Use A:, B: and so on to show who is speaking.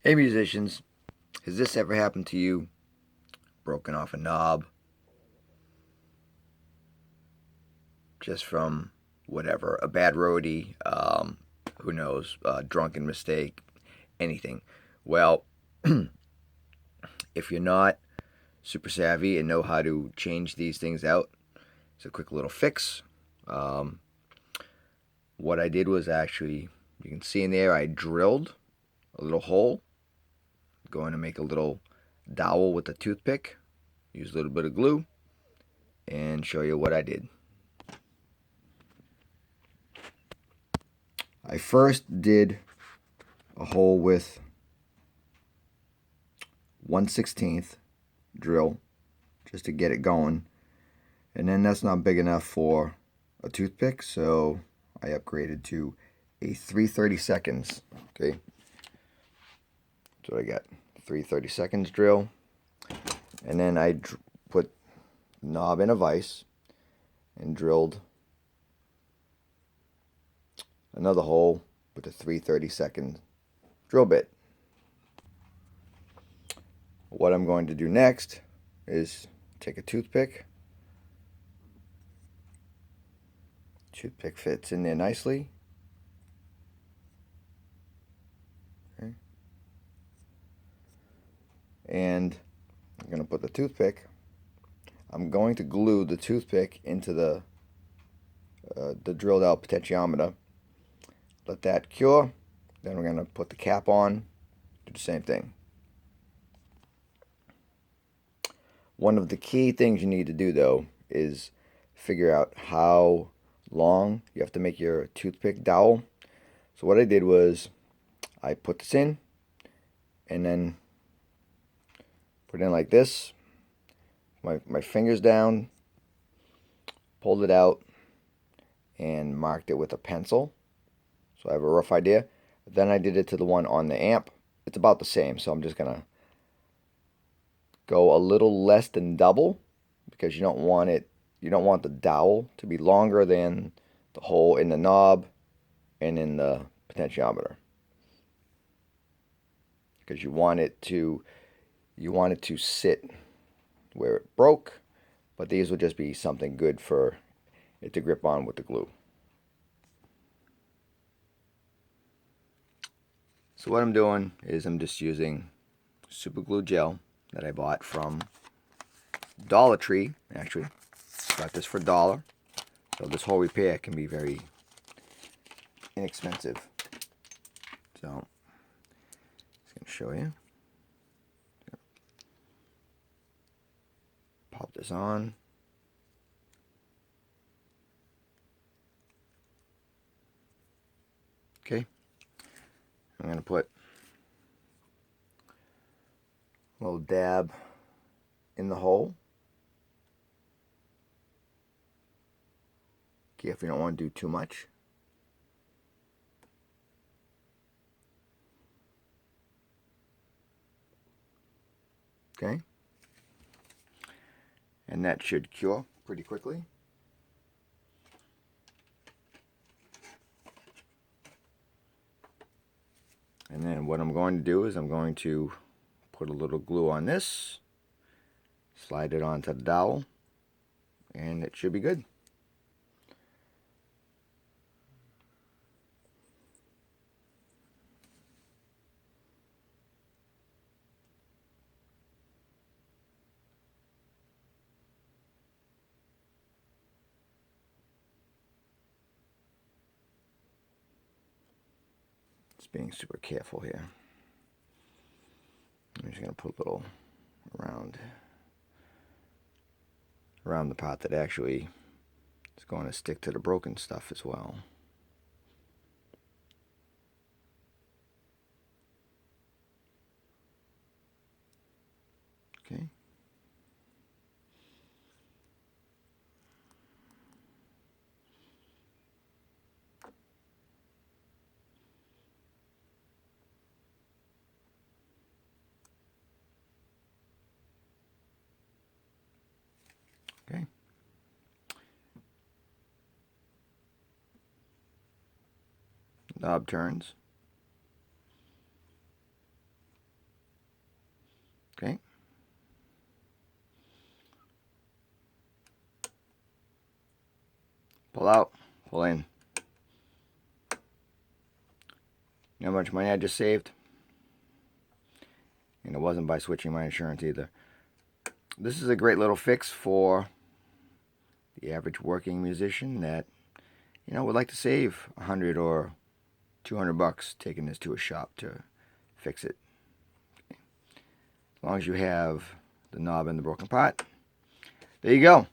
A: Hey musicians, has this ever happened to you? Broken off a knob just from whatever, a bad roadie, who knows, drunken mistake, anything. Well, if you're not super savvy and know how to change these things out, it's a quick little fix. Um, what I did was actually, you can see in there, I drilled a little hole, going to make a little dowel with a toothpick, use a little bit of glue, and show you what I did. I first did a hole with 1/16 drill just to get it going, and then that's not big enough for a toothpick, so I upgraded to a 3/32. Okay, so I got 3/32 drill, and then I put the knob in a vise and drilled another hole with a 3/32 drill bit. What I'm going to do next is take a toothpick. Toothpick fits in there nicely. Okay. And I'm going to put the toothpick. I'm going to glue the toothpick into the drilled out potentiometer. Let that cure. Then we're going to put the cap on. Do the same thing. One of the key things you need to do though is figure out how long you have to make your toothpick dowel. So what I did was I put this in and then put it in like this. My fingers down, pulled it out, and marked it with a pencil. So I have a rough idea. Then I did it to the one on the amp. It's about the same, so I'm just going to go a little less than double because you don't want the dowel to be longer than the hole in the knob and in the potentiometer. Because you want it to sit where it broke, but these will just be something good for it to grip on with the glue. So what I'm doing is I'm just using superglue gel that I bought from Dollar Tree. Actually, got this for $1. So this whole repair can be very inexpensive. So I'm just going to show you. Pop this on. Okay. I'm going to put a little dab in the hole. Careful, you don't want to do too much. Okay. And that should cure pretty quickly. And then what I'm going to do is I'm going to put a little glue on this, slide it onto the dowel, and it should be good. Just being super careful here. I'm just going to put a little around the part that actually is going to stick to the broken stuff as well. Okay. Okay. Knob turns. Okay. Pull out, pull in. You know how much money I just saved? And it wasn't by switching my insurance either. This is a great little fix for the average working musician that, would like to save $100 or $200 taking this to a shop to fix it. Okay. As long as you have the knob and the broken part. There you go.